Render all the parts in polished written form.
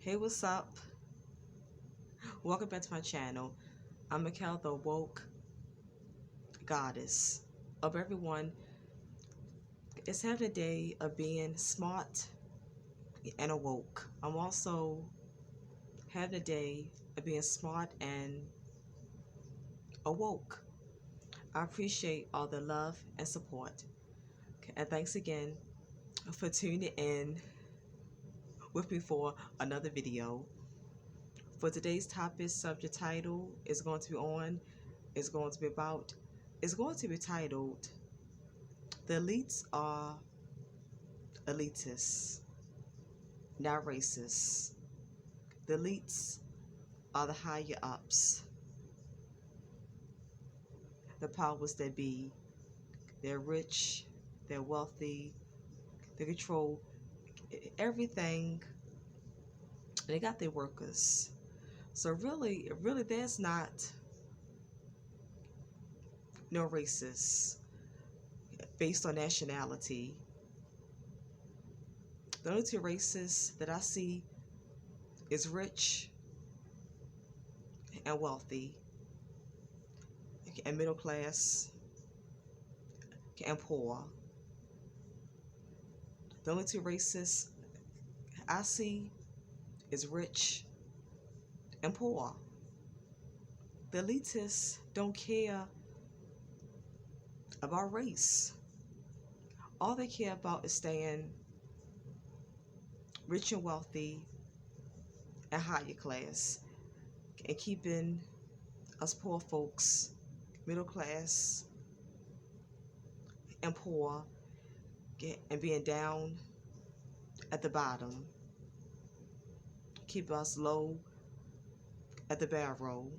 Hey, what's up? Welcome back to my channel. I'm Mikkel, the woke goddess of everyone. It's having a day of being smart and awoke. I'm also having a day of being smart and awoke. I appreciate all the love and support. And thanks again for tuning in with me for another video. For today's topic, subject title is going to be titled, The Elites Are Elitists, Not Racist. The elites are the higher ups, the powers that be. They're rich, they're wealthy, they control everything, and they got their workers. So really, there's not no racist based on nationality. The only two races that I see is rich and wealthy, and middle class and poor. The only two races I see is rich and poor. The elitists don't care about race. All they care about is staying rich and wealthy and higher class, and keeping us poor folks, middle class and poor, and being down at the bottom, keep us low at the barrel,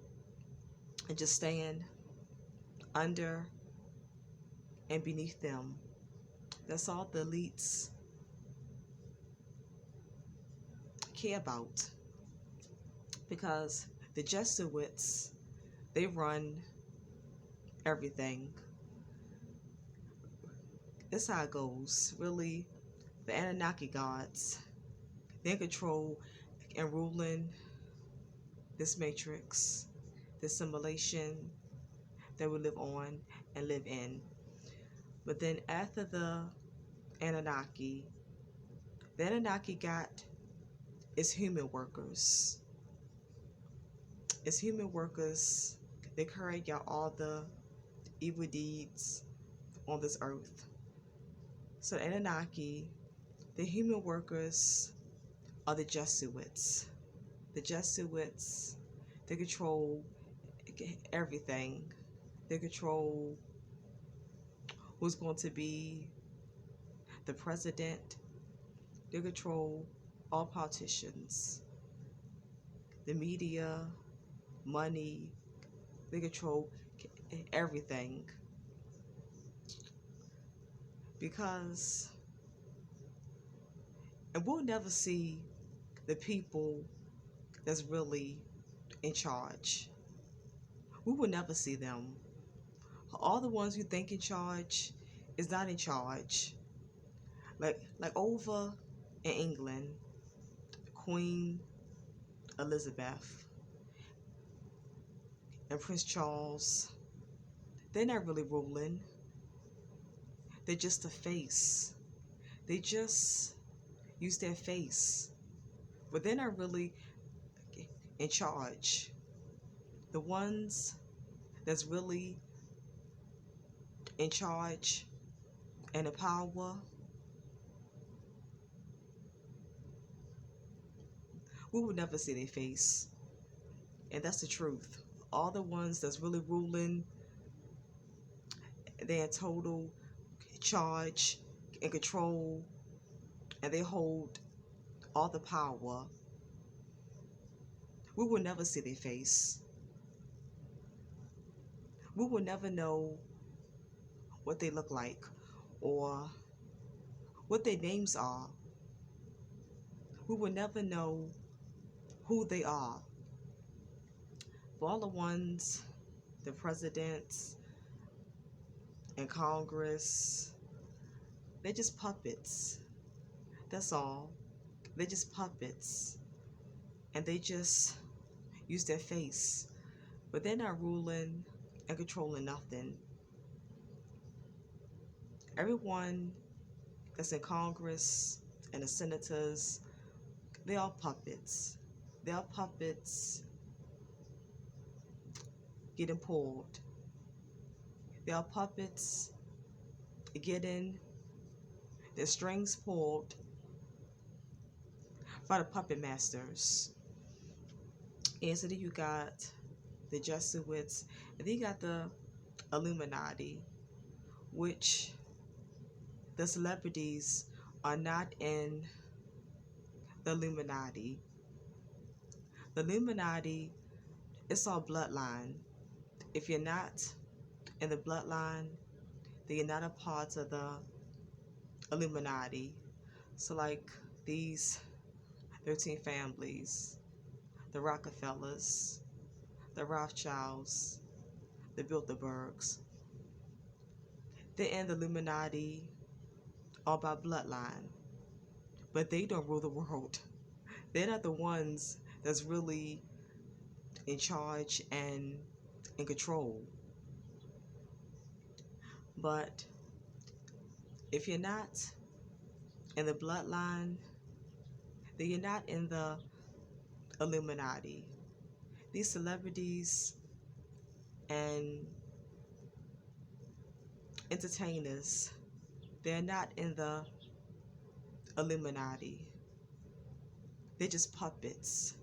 and just stand under and beneath them. That's all the elites care about, because the Jesuits, they run everything. That's how it goes. Really, the Anunnaki gods, they're in control and ruling this matrix, this simulation that we live on and live in. But then after the Anunnaki got its human workers. Its human workers, they carry out all the evil deeds on this earth. So the Anunnaki, the human workers, are the Jesuits. The Jesuits, they control everything. They control who's going to be the president. They control all politicians, the media, money. They control everything, because, and we'll never see the people that's really in charge. We will never see them. All the ones who think in charge is not in charge. Like over in England, Queen Elizabeth and Prince Charles, they're not really ruling. They're just a face. They just use their face, but they're not really in charge. The ones that's really in charge and the power, we will never see their face. And that's the truth. All the ones that's really ruling, they're in total charge and control, and they hold all the power. We will never see their face. We will never know what they look like or what their names are. We will never know who they are. For all the ones, the presidents and Congress, they're just puppets. That's all. They're just puppets. and they just use their face, but they're not ruling and controlling nothing. Everyone that's in Congress and the senators, they are puppets. They are puppets getting pulled. They are puppets getting their strings pulled by the puppet masters. And so then you got the Jesuits, and then you got the Illuminati, which the celebrities are not in the Illuminati. The Illuminati, it's all bloodline. If you're not in the bloodline, then you're not a part of the Illuminati. So like these 13 families, the Rockefellers, the Rothschilds, the Bilderbergs, they're in the Illuminati all by bloodline, but they don't rule the world. They're not the ones that's really in charge and in control. But if you're not in the bloodline, then you're not in the Illuminati. These celebrities and entertainers, they're not in the Illuminati. They're just puppets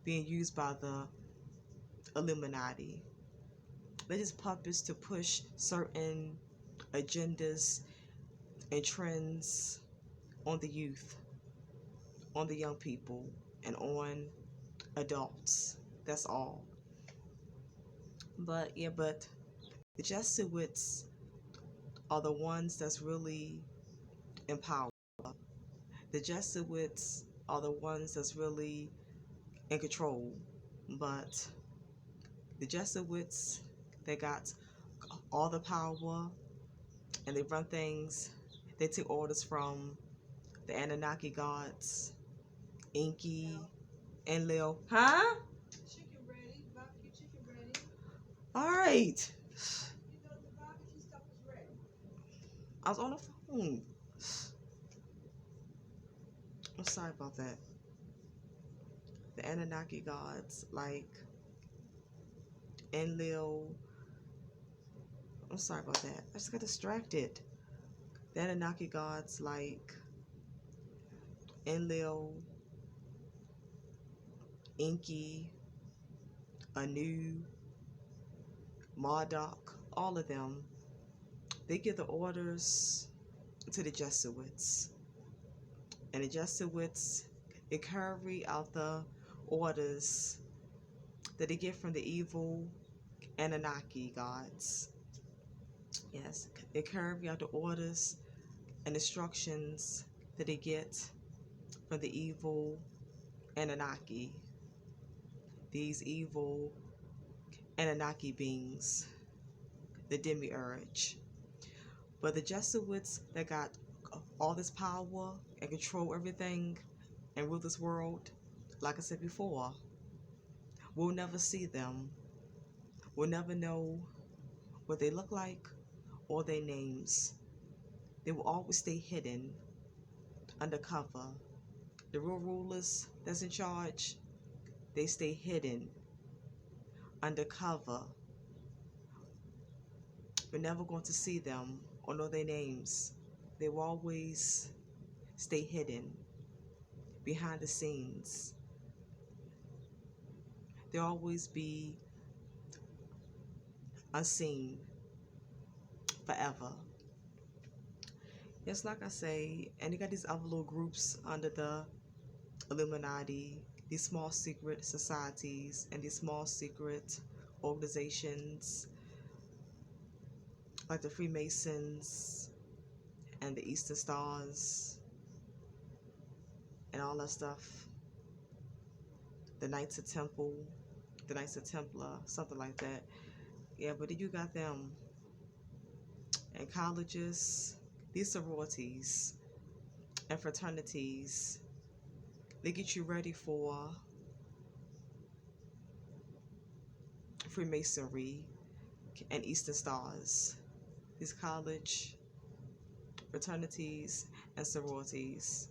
being used by the Illuminati. They're just puppets to push certain agendas and trends on the youth, on the young people, and on adults. That's all. But the Jesuits are the ones that's really in power. The Jesuits are the ones that's really in control. But the Jesuits, they got all the power and they run things. They take orders from the Anunnaki gods, Inky, and Leo. Huh? Chicken ready. Barbecue chicken ready. All right. You know the barbecue stuff is ready. I was on the phone. I'm sorry about that. The Anunnaki gods, like Enlil. I'm sorry about that. I just got distracted. The Anunnaki gods, like Enlil, Inky, Anu, Marduk, all of them, they give the orders to the Jesuits. And the Jesuits, they carry out the orders that they get from the evil Anunnaki gods. Yes, they carry out the orders and instructions that they get from the evil Anunnaki. These evil Anunnaki beings, the demiurge. But the Jesuits that got all this power and control everything and rule this world, like I said before, we'll never see them. We'll never know what they look like or their names. They will always stay hidden, undercover. The real rulers that's in charge, they stay hidden, undercover. We're never going to see them or know their names. They will always stay hidden, behind the scenes. They'll always be unseen forever. It's like I say, and you got these other little groups under the Illuminati, these small secret societies and these small secret organizations like the Freemasons and the Eastern Stars and all that stuff. The Knights of Temple, the Knights of Templar, something like that. Yeah, but then you got them in colleges, these sororities and fraternities. They get you ready for Freemasonry and Eastern Stars. These college fraternities and sororities.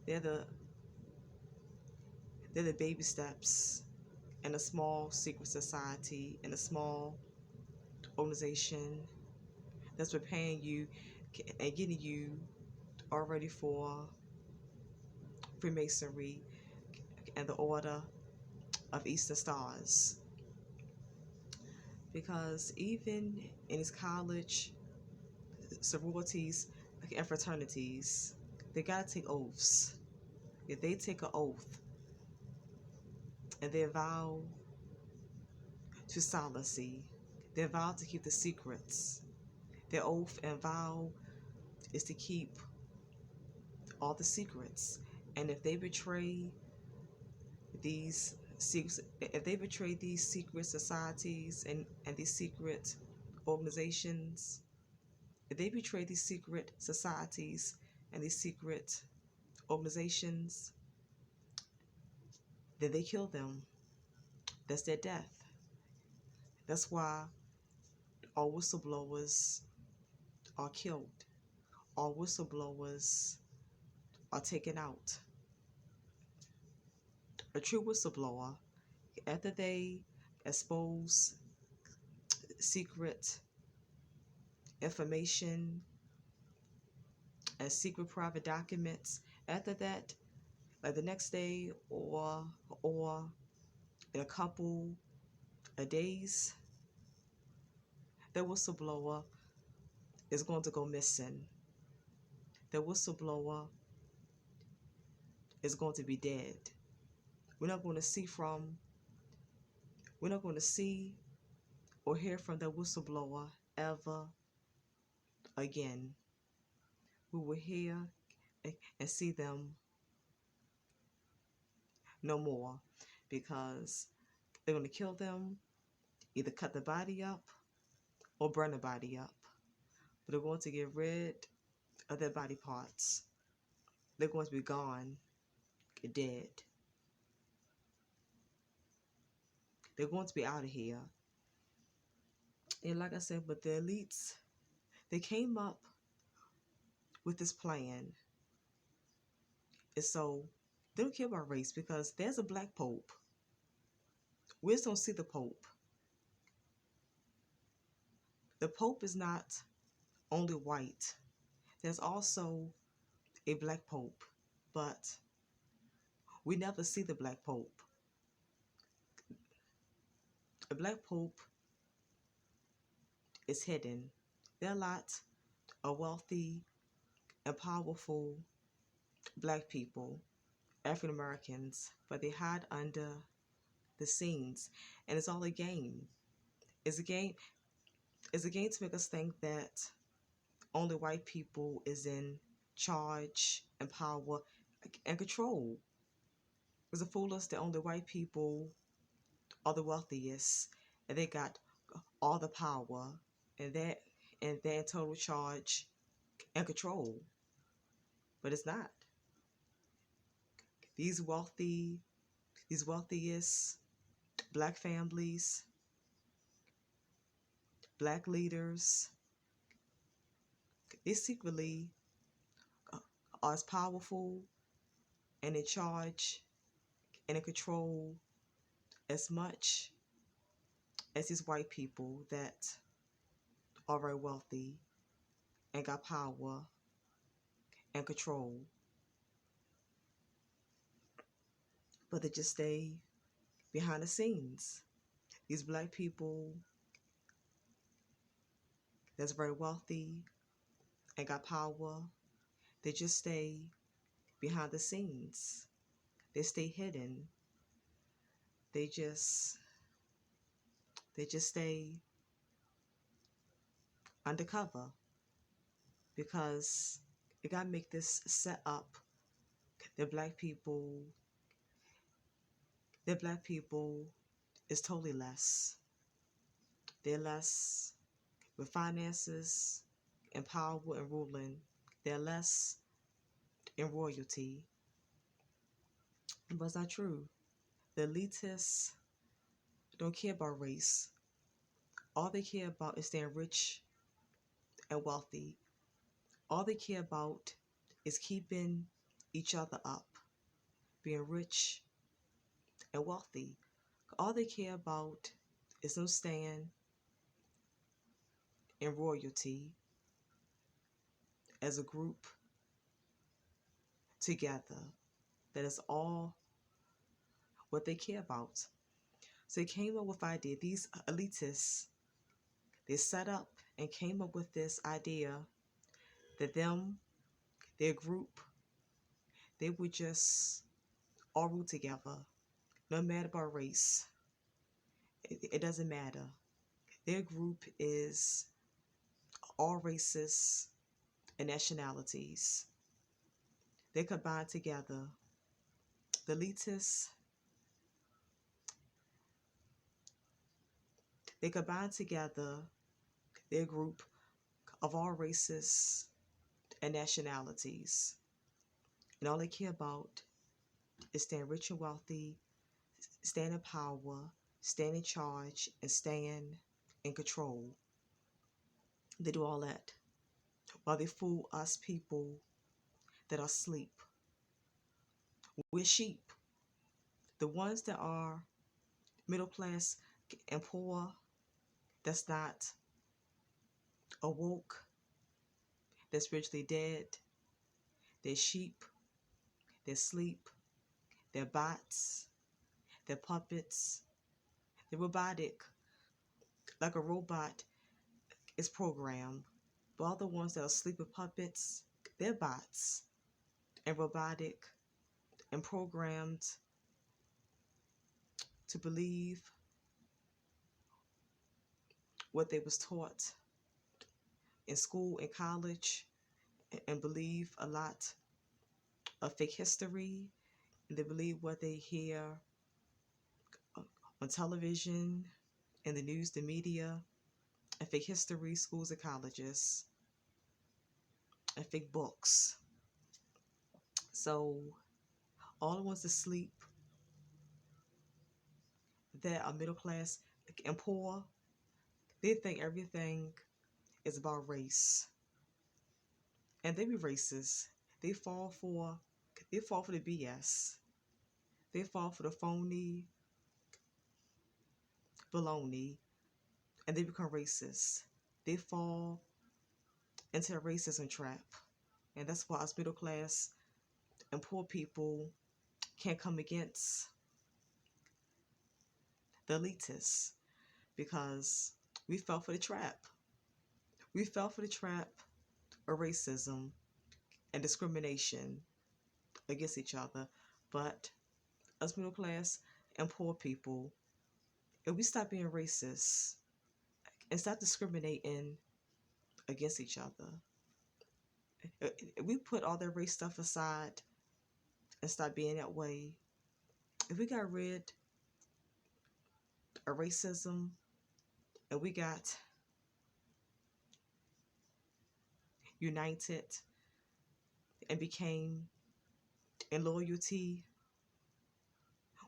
They're the they're the baby steps in a small secret society, in a small organization that's preparing you and getting you all ready for Freemasonry and the Order of Eastern Stars. Because even in these college sororities and fraternities, they gotta take oaths. If they take an oath and they vow to secrecy, they vow to keep the secrets. Their oath and vow is to keep all the secrets. And if they betray these secret societies and these secret organizations, if they betray these secret societies and these secret organizations, then they kill them. That's their death. That's why all whistleblowers are killed. All whistleblowers are taken out. A true whistleblower, after they expose secret information and secret private documents, after that, like the next day or in a couple of days, the whistleblower is going to go missing. The whistleblower is going to be dead. We're not going to see or hear from the whistleblower ever again. We will hear and see them no more, because they're going to kill them, either cut the body up or burn the body up. But they're going to get rid of their body parts. They're going to be gone, dead. They're going to be out of here. And like I said, but the elites, they came up with this plan. And so they don't care about race, because there's a black pope. We just don't see the pope. The pope is not only white. There's also a black pope, but we never see the black pope. A black pope is hidden. There are a lot of wealthy and powerful black people, African Americans, but they hide under the scenes, and it's all a game. It's a game. It's a game to make us think that only white people is in charge and power and control. It's a fool us that only white people are the wealthiest and they got all the power and they're in total charge and control. But it's not. These wealthiest black families, black leaders, they secretly are as powerful and in charge and in control as much as these white people that are very wealthy and got power and control. But they just stay behind the scenes. These black people that's very wealthy and got power, they just stay behind the scenes. They stay hidden. They just stay undercover, because you gotta make this set up that black people is totally less. They're less with finances and power and ruling. They're less in royalty. But it's not true. The elitists don't care about race. All they care about is staying rich and wealthy. All they care about is keeping each other up, being rich and wealthy. All they care about is them staying in royalty as a group together. That is all what they care about. So they came up with the idea. These elitists, they set up and came up with this idea that their group, they would just all rule together, no matter about race. It doesn't matter. Their group is all races and nationalities. They combine together. The elitists, they combine together their group of all races and nationalities. And all they care about is staying rich and wealthy, staying in power, staying in charge, and staying in control. They do all that while they fool us people that are asleep. We're sheep. The ones that are middle class and poor, that's not awoke, they're spiritually dead, they're sheep, they're sleep, they're bots, they're puppets, they're robotic. Like a robot is programmed. But all the ones that are sleeping puppets, they're bots and robotic and programmed to believe what they was taught in school and college, and believe a lot of fake history, and they believe what they hear on television, in the news, the media, and fake history, schools and colleges, and fake books. So all the ones asleep that are middle class and poor, they think everything is about race. And they be racist. They fall for the BS. They fall for the phony baloney, and they become racist. They fall into the racism trap. And that's why us middle class and poor people can't come against the elitists, because we fell for the trap. We fell for the trap of racism and discrimination against each other. But us middle class and poor people, if we stop being racist and stop discriminating against each other, if we put all that race stuff aside and stop being that way, if we got rid of racism and we got united and became in loyalty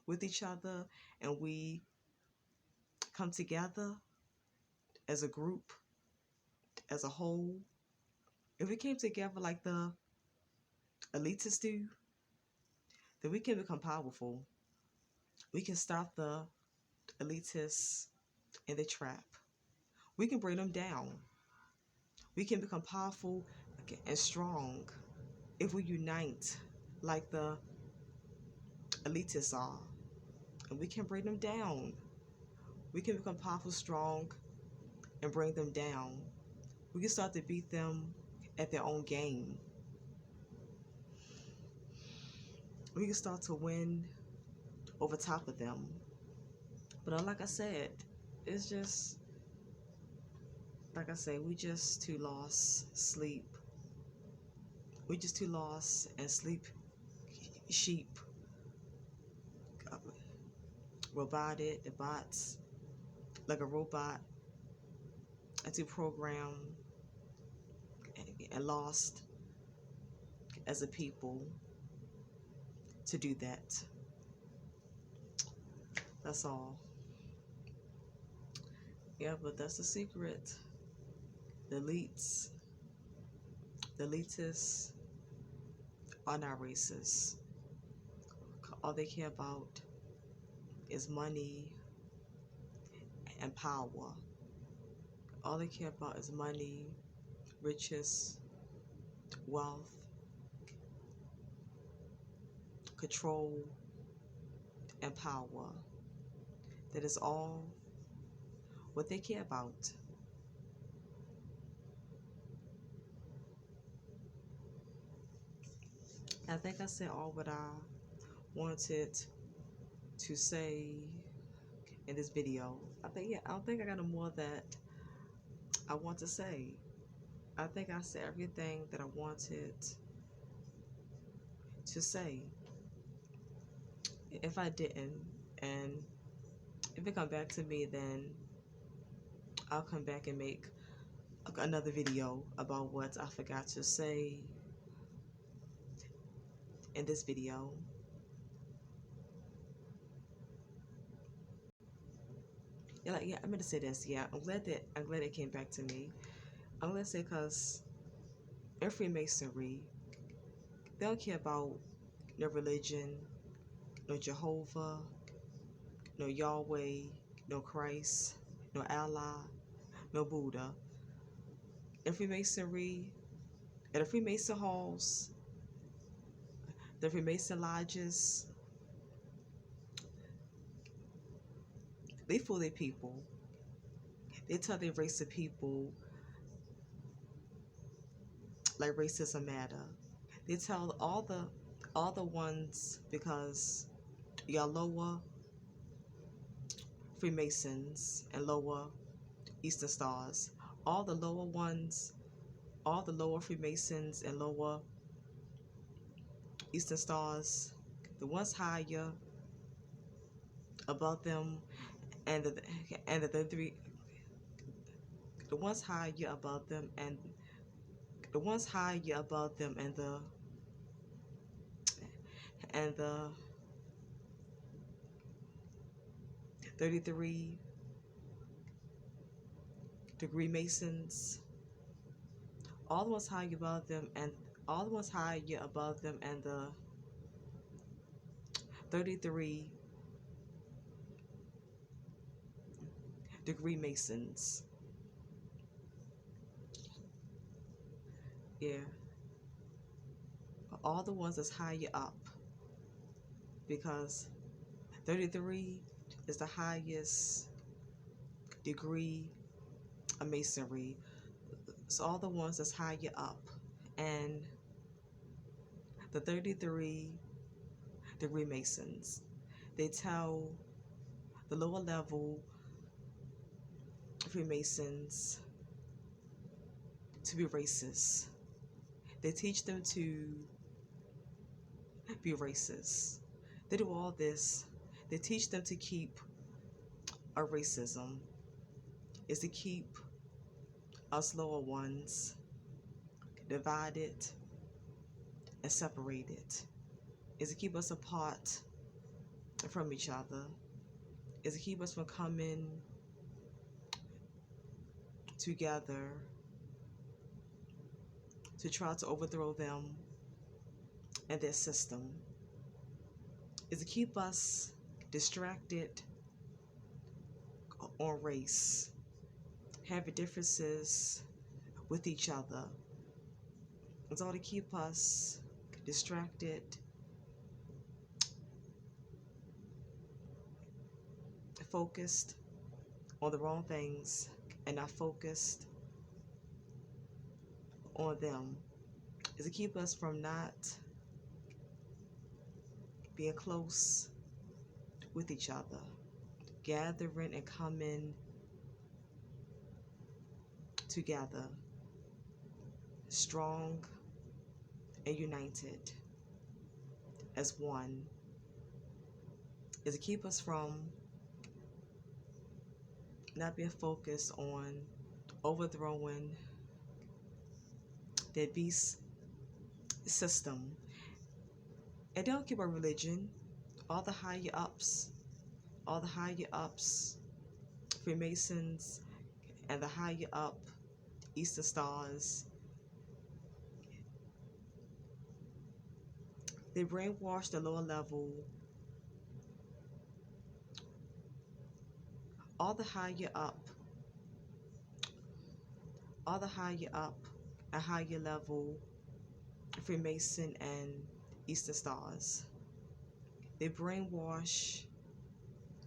with each other, and we come together as a group, as a whole, if we came together like the elitists do, then we can become powerful. We can stop the elitists in the trap. We can bring them down. We can become powerful and strong if we unite like the elitists are. And we can bring them down. We can become powerful, strong, and bring them down. We can start to beat them at their own game. We can start to win over top of them. But like I said, it's just, like I say, we just too lost sleep. We just too lost and sleep sheep. Roboted, the bots, like a robot, to program and lost as a people to do that. That's all. Yeah, but that's the secret. The elites, the elitists are not racist. All they care about is money and power. All they care about is money, riches, wealth, control, and power. That is all what they care about. I think I said all what I wanted to say in this video. I don't think I got no more that I want to say. I think I said everything that I wanted to say. If I didn't, and if it come back to me, then I'll come back and make another video about what I forgot to say in this video. Yeah, I'm gonna say this. Yeah, I'm glad it came back to me. I'm gonna say because in Freemasonry, they don't care about no religion, no Jehovah, no Yahweh, no Christ, no Allah, no Buddha. In Freemasonry, at the Freemason halls, the Freemason lodges, they fool their people. They tell their race of people like racism matter. They tell all the ones because y'all lower Freemasons and lower Eastern Stars. All the lower ones, all the lower Freemasons and lower Eastern Stars, the ones higher above them, and the three, the ones higher above them, and the ones higher above them, and the 33-degree Masons, all the ones higher above them, and all the ones higher above them, and the 33-degree Masons. Yeah, all the ones that's higher up, because 33 is the highest degree of Masonry. So all the ones that's higher up, and the 33-degree Masons, they tell the lower level Freemasons to be racist. They teach them to be racist. They do all this. They teach them to keep our racism, is to keep us lower ones divided and separated, is to keep us apart from each other, is to keep us from coming together to try to overthrow them and their system, is to keep us distracted on race, having differences with each other. It's all to keep us distracted, focused on the wrong things, and not focused on them. Is to keep us from not being close with each other, gathering and coming together, strong and united as one, is to keep us from not being focused on overthrowing their beast system. And they don't care about religion. All the higher ups, Freemasons, and the higher up Eastern stars. They brainwash the lower level. All the higher up, all the higher up and higher level Freemason and Eastern stars. They brainwash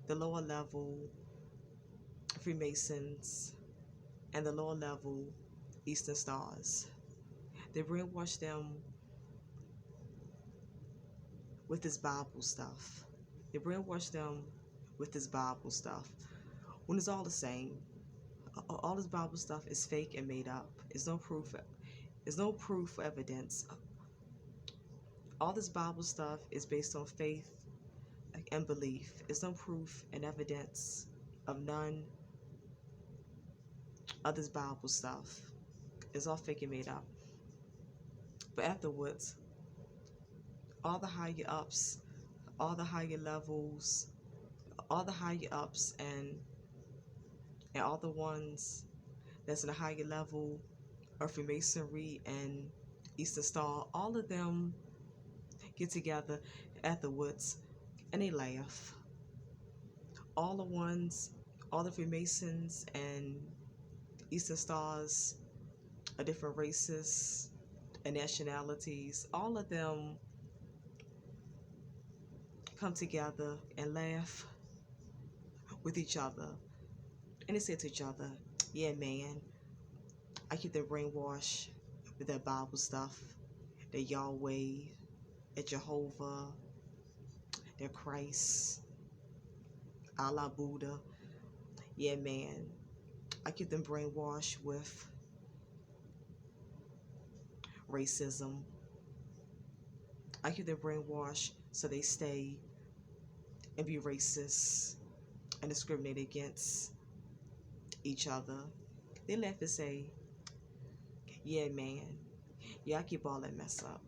the lower level Freemasons and the lower level Eastern stars. They brainwash them with this Bible stuff. They brainwash them with this Bible stuff when it's all the same. All this Bible stuff is fake and made up. There's no proof. There's no proof or evidence. All this Bible stuff is based on faith and belief. There's no proof and evidence of none of this Bible stuff. It's all fake and made up. But afterwards, all the higher ups, all the higher levels, all the higher ups and all the ones that's in a higher level of Freemasonry and Eastern Star, all of them get together afterwards and they laugh. All the ones, all the Freemasons and Eastern Stars of different races and nationalities, all of them come together and laugh with each other. And they say to each other, yeah, man, I keep them brainwashed with that Bible stuff, that Yahweh, that Jehovah, that Christ, Allah, Buddha. Yeah, man, I keep them brainwashed with racism. I keep them brainwashed so they stay and be racist and discriminate against each other. They laugh and say, yeah, man, yeah, I keep all that mess up.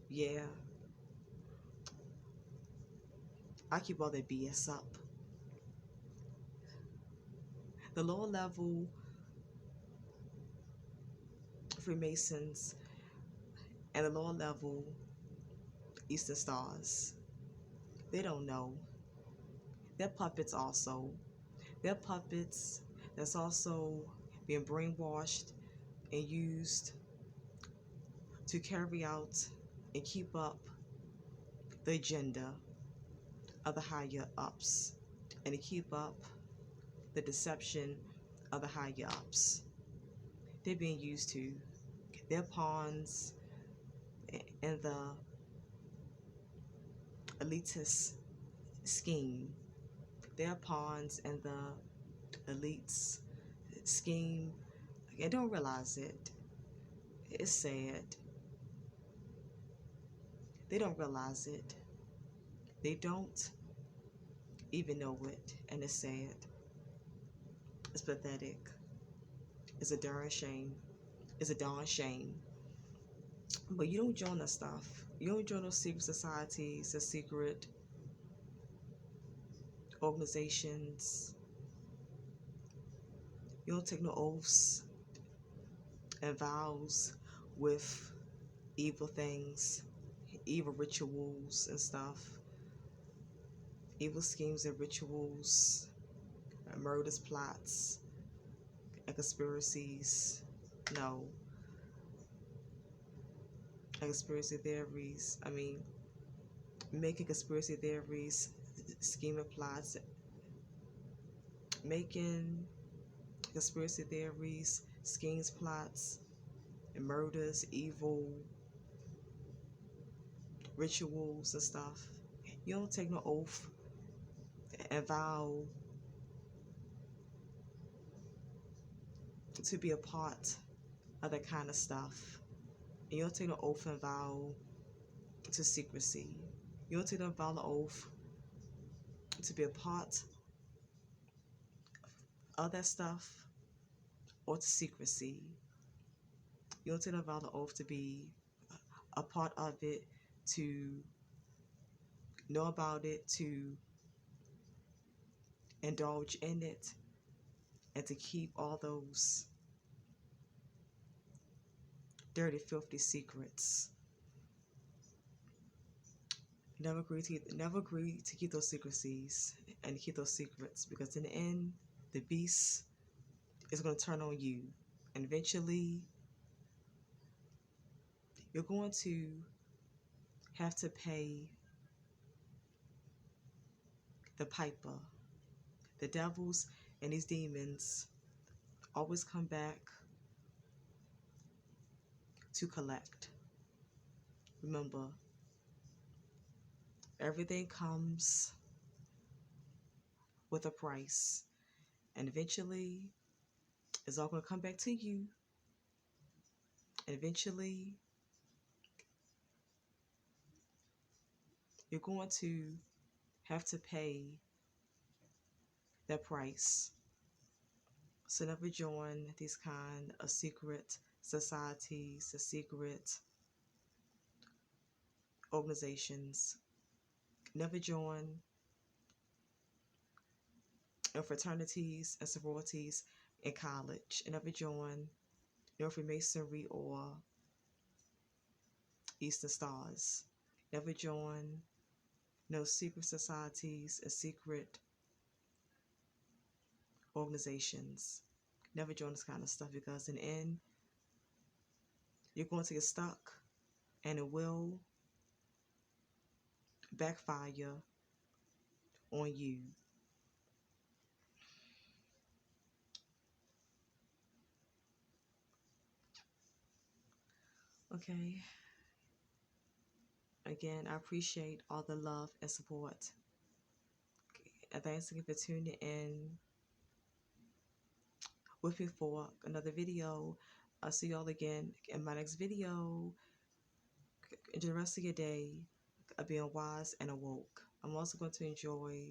Yeah, I keep all that BS up. The lower level Freemasons and the lower level Eastern Stars, they don't know. They're puppets also. They're puppets that's also being brainwashed and used to carry out and keep up the agenda of the higher ups and to keep up the deception of the higher ups. They're being used to. They're pawns in the elitist scheme. They're pawns in the elites scheme and don't realize it. It's sad. They don't realize it. They don't even know it, and it's sad. It's pathetic. It's a darn shame. It's a darn shame. But you don't join that stuff. You don't join those secret societies, the secret organizations. You don't take no oaths and vows with evil things, evil rituals and stuff, evil schemes and rituals, murders, plots, and conspiracies. No. And conspiracy theories. I mean, making conspiracy theories, scheming plots, making conspiracy theories, schemes, plots, and murders, evil rituals and stuff. You don't take no oath and vow to be a part of that kind of stuff. And you don't take no oath and vow to secrecy. You don't take no vow and oath to be a part of that stuff or to secrecy. You don't take no vow and oath to be a part of it, to know about it, to indulge in it, and to keep all those dirty, filthy secrets. Never agree to keep those secrecies and keep those secrets, because in the end, the beast is going to turn on you, and eventually, you're going to have to pay the piper. The devils and these demons always come back to collect. Remember, everything comes with a price, and eventually it's all going to come back to you, and eventually you're going to have to pay that price. So never join these kind of secret societies, the secret organizations. Never join fraternities and sororities in college. And never join Freemasonry or Eastern Stars. Never join no secret societies and secret organizations. Never join this kind of stuff, because in the end, you're going to get stuck, and it will backfire on you. Okay. Again, I appreciate all the love and support. And thanks again for tuning in with me for another video. I'll see y'all again in my next video. Enjoy the rest of your day of being wise and awoke. I'm also going to enjoy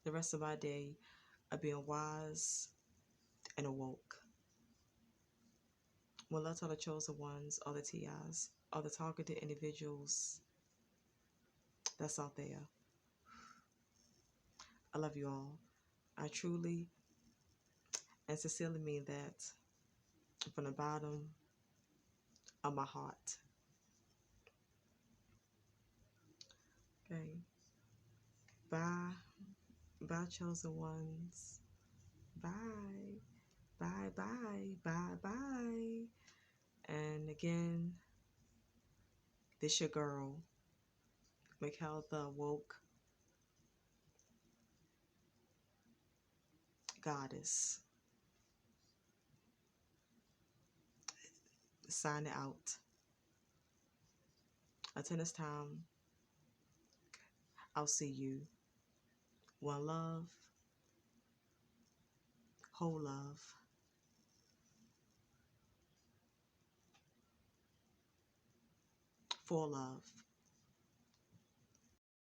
the rest of my day of being wise and awoke. Well, love to all the chosen ones, all the TIs, all the targeted individuals that's out there. I love you all. I truly and sincerely mean that from the bottom of my heart. Okay. Bye. Bye, chosen ones. Bye. Bye, bye, bye, bye. And again, this your girl, Mikhail the Woke Goddess. Signing out. Until next time, I'll see you. One love, whole love, full love.